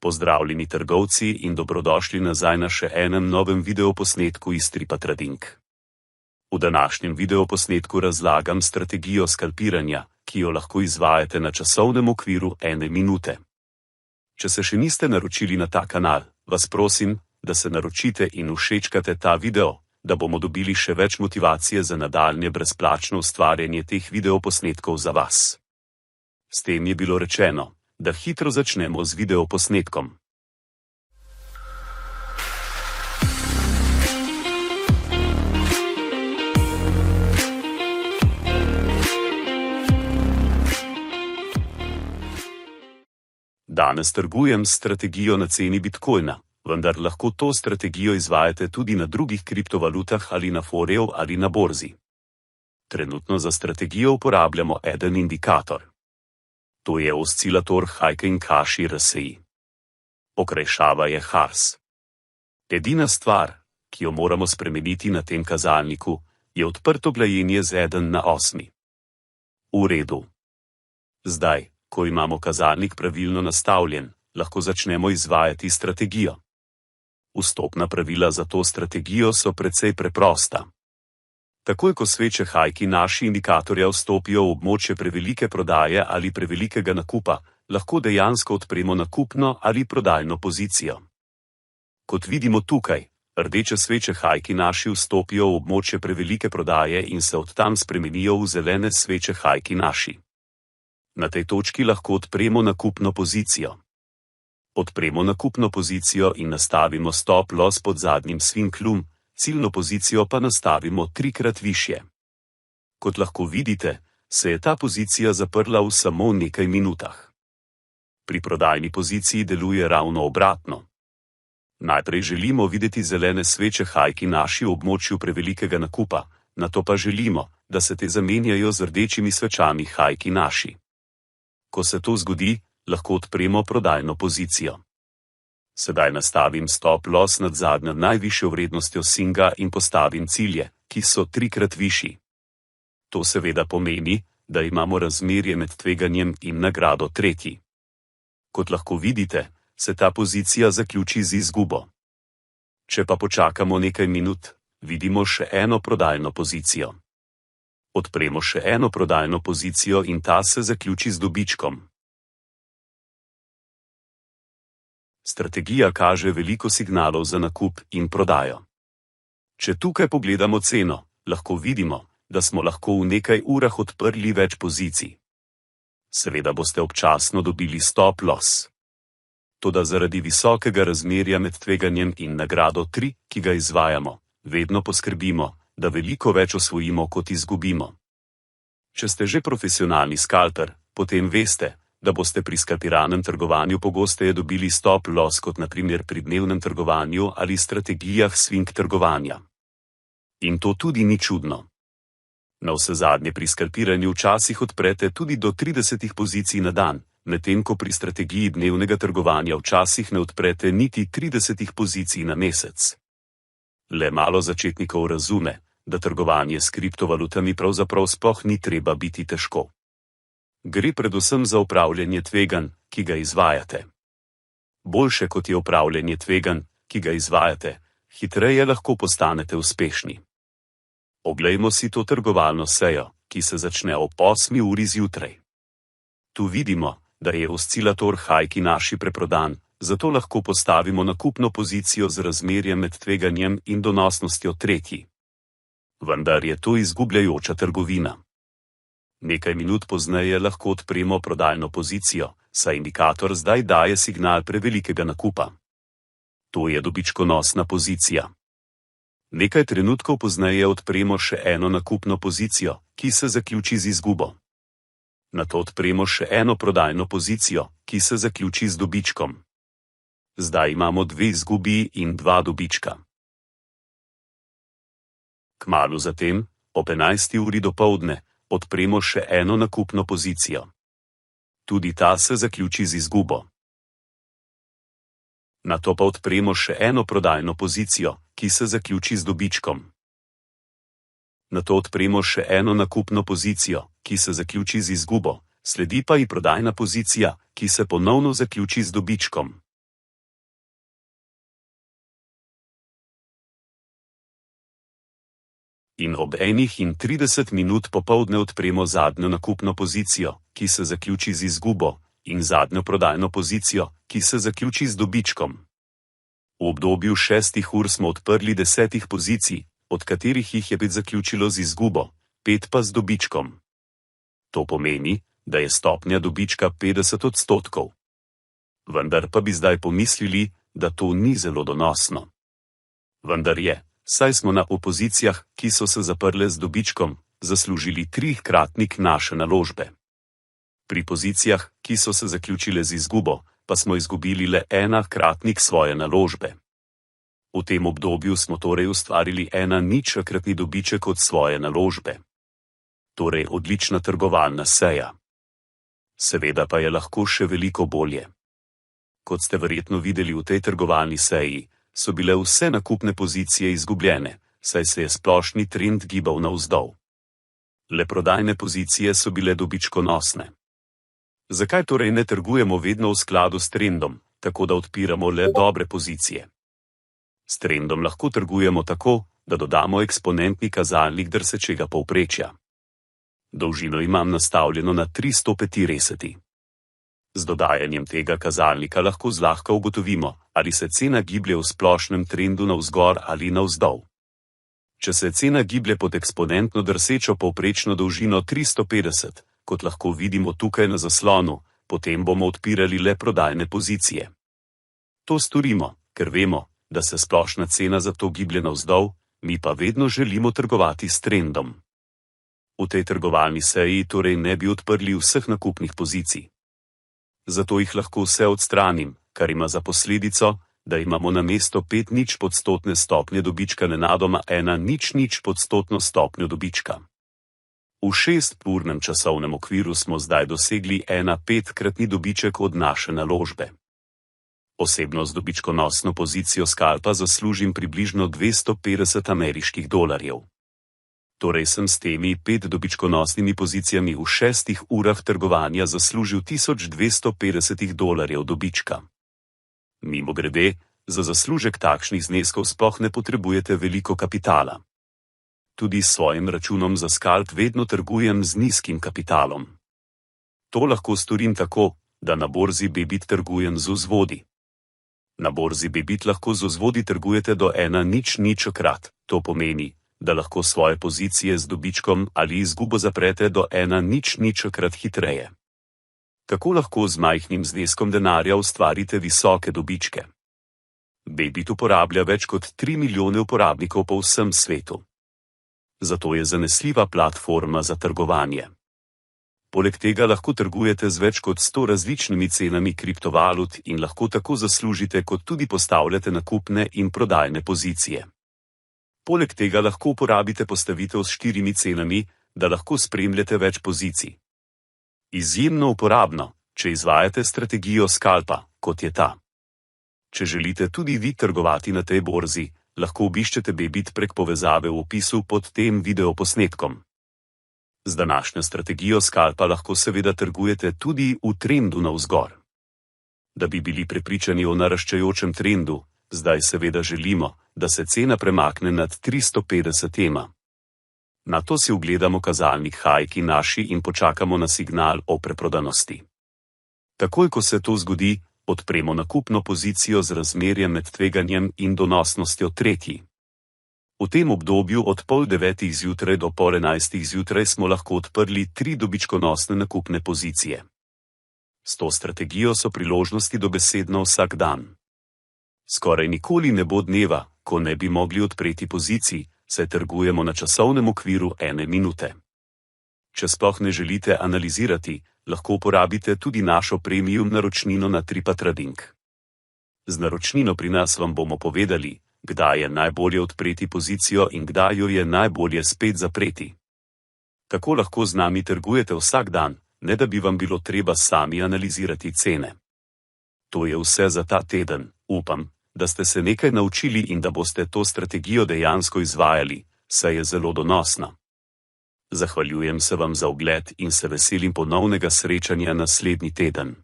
Pozdravljeni trgovci in dobrodošli nazaj na še enem novem videoposnetku iz stripa Trading. V današnjem videoposnetku razlagam strategijo skalpiranja, ki jo lahko izvajate na časovnem okviru 1 minute. Če se še niste naročili na ta kanal, vas prosim, da se naročite in všečkate ta video, da bomo dobili še več motivacije za nadaljnje brezplačno ustvarjanje teh videoposnetkov za vas. S tem je bilo rečeno, da hitro začnemo z videoposnetkom. Danes trgujem s strategijo na ceni bitcoina, vendar lahko to strategijo izvajate tudi na drugih kriptovalutah ali na foreju ali na borzi. Trenutno za strategijo uporabljamo eden indikator. To je oscilator Heikin-Kashi RSI. Okrajšava je HARS. Edina stvar, ki jo moramo spremeniti na tem kazalniku, je odprto glajenje z 1/8. V redu. Zdaj, ko imamo kazalnik pravilno nastavljen, lahko začnemo izvajati strategijo. Vstopna pravila za to strategijo so precej preprosta. Takoj ko sveče Heikin-Kashi indikatorja vstopijo v območje prevelike prodaje ali prevelikega nakupa, lahko dejansko odpremo nakupno ali prodajno pozicijo. Kot vidimo tukaj, rdeče sveče Heikin-Kashi vstopijo v območje prevelike prodaje in se od tam spremenijo v zelene sveče Heikin-Kashi. Na tej točki lahko odpremo nakupno pozicijo. Odpremo nakupno pozicijo in nastavimo stop loss pod zadnjim svinklum, ciljno pozicijo pa nastavimo 3-krat višje. Kot lahko vidite, se je ta pozicija zaprla v samo nekaj minutah. Pri prodajni poziciji deluje ravno obratno. Najprej želimo videti zelene sveče Heikin-Kashi v območju prevelikega nakupa, nato pa želimo, da se te zamenjajo z rdečimi svečami Heikin-Kashi. Ko se to zgodi, lahko odpremo prodajno pozicijo. Sedaj nastavim stop loss nad zadnjo najvišjo vrednostjo singa in postavim cilje, ki so 3-krat višji. To seveda pomeni, da imamo razmerje med tveganjem in nagrado 3. Kot lahko vidite, se ta pozicija zaključi z izgubo. Če pa počakamo nekaj minut, vidimo še eno prodajno pozicijo. Odpremo še eno prodajno pozicijo in ta se zaključi z dobičkom. Strategija kaže veliko signalov za nakup in prodajo. Če tukaj pogledamo ceno, lahko vidimo, da smo lahko v nekaj urah odprli več pozicij. Seveda boste občasno dobili stop loss. Toda zaradi visokega razmerja med tveganjem in nagrado 3, ki ga izvajamo, vedno poskrbimo, da veliko več osvojimo, kot izgubimo. Če ste že profesionalni skalper, potem veste, da boste pri skalpiranem trgovanju pogosteje dobili stop loss kot na primer pri dnevnem trgovanju ali strategijah swing trgovanja. In to tudi ni čudno. Navsezadnje pri skalpiranju včasih odprete tudi do 30 pozicij na dan, medtem ko pri strategiji dnevnega trgovanja včasih ne odprete niti 30 pozicij na mesec. Le malo začetnikov razume, da trgovanje s kriptovalutami pravzaprav sploh ni treba biti težko. Gre predvsem za upravljanje tveganj, ki ga izvajate. Boljše kot je upravljanje tveganj, ki ga izvajate, hitreje lahko postanete uspešni. Oglejmo si to trgovalno sejo, ki se začne ob 8 uri zjutraj. Tu vidimo, da je oscilator Heikin-Kashi preprodan, zato lahko postavimo nakupno pozicijo z razmerjem med tveganjem in donosnostjo 3. Vendar je to izgubljajoča trgovina. Nekaj minut pozneje lahko odpremo prodajno pozicijo, saj indikator zdaj daje signal prevelikega nakupa. To je dobičkonosna pozicija. Nekaj trenutkov pozneje odpremo še eno nakupno pozicijo, ki se zaključi z izgubo. Nato odpremo še eno prodajno pozicijo, ki se zaključi z dobičkom. Zdaj imamo 2 izgubi in 2 dobička. Kmalu zatem, ob 11 uri dopoldne, odpremo še eno nakupno pozicijo. Tudi ta se zaključi z izgubo. Nato pa odpremo še eno prodajno pozicijo, ki se zaključi z dobičkom. Nato odpremo še eno nakupno pozicijo, ki se zaključi z izgubo, sledi pa i prodajna pozicija, ki se ponovno zaključi z dobičkom. In ob 1:30 popoldne odpremo zadnjo nakupno pozicijo, ki se zaključi z izgubo, in zadnjo prodajno pozicijo, ki se zaključi z dobičkom. V obdobju 6 ur smo odprli 10 pozicij, od katerih jih je 5 zaključilo z izgubo, 5 pa z dobičkom. To pomeni, da je stopnja dobička 50%. Vendar pa bi zdaj pomislili, da to ni zelo donosno. Vendar je, saj smo na pozicijah, ki so se zaprle z dobičkom, zaslužili 3-kratnik naše naložbe. Pri pozicijah, ki so se zaključile z izgubo, pa smo izgubili le 1-kratnik svoje naložbe. V tem obdobju smo torej ustvarili 1-kratni dobiček od svoje naložbe. Torej odlična trgovalna seja. Seveda pa je lahko še veliko bolje. Kot ste verjetno videli v tej trgovalni seji, so bile vse nakupne pozicije izgubljene, saj se je splošni trend gibal navzdol. Le prodajne pozicije so bile dobičkonosne. Zakaj torej ne trgujemo vedno v skladu s trendom, tako da odpiramo le dobre pozicije? S trendom lahko trgujemo tako, da dodamo eksponentni kazalnik drsečega povprečja. Dolžino imam nastavljeno na 335. Z dodajanjem tega kazalnika lahko zlahka ugotovimo, ali se cena giblje v splošnem trendu navzgor ali navzdol. Če se cena giblje pod eksponentno drsečo povprečno dolžino 350, kot lahko vidimo tukaj na zaslonu, potem bomo odpirali le prodajne pozicije. To storimo, ker vemo, da se splošna cena za to giblje navzdol, mi pa vedno želimo trgovati s trendom. V tej trgovalni seji torej ne bi odprli vseh nakupnih pozicij. Zato jih lahko vse odstranim, kar ima za posledico, da imamo namesto 5% stopnje dobička nenadoma 1,00% stopnjo dobička. V 6-urnem časovnem okviru smo zdaj dosegli 1,5-kratni dobiček od naše naložbe. Osebno z dobičkonosno pozicijo skalpa zaslužim približno $250. Torej sem s temi 5 dobičkonosnimi pozicijami v 6 urah trgovanja zaslužil $1250 dobička. Mimogrede, za zaslužek takšnih zneskov sploh ne potrebujete veliko kapitala. Tudi s svojim računom za skalp vedno trgujem z nizkim kapitalom. To lahko storim tako, da na borzi Bybit trgujem z vzvodi. Na borzi Bybit lahko z vzvodi trgujete do 1,00-krat, to pomeni, da lahko svoje pozicije z dobičkom ali izgubo zaprete do 1,00-krat hitreje. Tako lahko z majhnim zneskom denarja ustvarite visoke dobičke. Bybit uporablja več kot 3 milijone uporabnikov po vsem svetu. Zato je zanesljiva platforma za trgovanje. Poleg tega lahko trgujete z več kot 100 različnimi cenami kriptovalut in lahko tako zaslužite kot tudi postavljate nakupne in prodajne pozicije. Poleg tega lahko uporabite postavitev s 4 cenami, da lahko spremljate več pozicij. Izjemno uporabno, če izvajate strategijo skalpa, kot je ta. Če želite tudi vi trgovati na tej borzi, lahko obiščete Bybit prek povezave v opisu pod tem videoposnetkom. Z današnjo strategijo skalpa lahko seveda trgujete tudi v trendu navzgor. Da bi bili prepričani o naraščajočem trendu, zdaj seveda želimo, da se cena premakne nad 350. Nato si ugledamo kazalnik Hajki naši in počakamo na signal o preprodanosti. Takoj ko se to zgodi, odpremo nakupno pozicijo z razmerjem med tveganjem in donosnostjo 3. V tem obdobju od 8:30 zjutraj do 10:30 zjutraj smo lahko odprli 3 dobičkonosne nakupne pozicije. S to strategijo so priložnosti dobesedno vsak dan. Skoraj nikoli ne bo dneva, ko ne bi mogli odpreti pozicij, saj trgujemo na časovnem okviru 1 minute. Če sploh ne želite analizirati, lahko uporabite tudi našo premium naročnino na TripaTrading. Z naročnino pri nas vam bomo povedali, kdaj je najbolje odpreti pozicijo in kdaj jo je najbolje spet zapreti. Tako lahko z nami trgujete vsak dan, ne da bi vam bilo treba sami analizirati cene. To je vse za ta teden, upam, da ste se nekaj naučili in da boste to strategijo dejansko izvajali, saj je zelo donosna. Zahvaljujem se vam za ogled in se veselim ponovnega srečanja naslednji teden.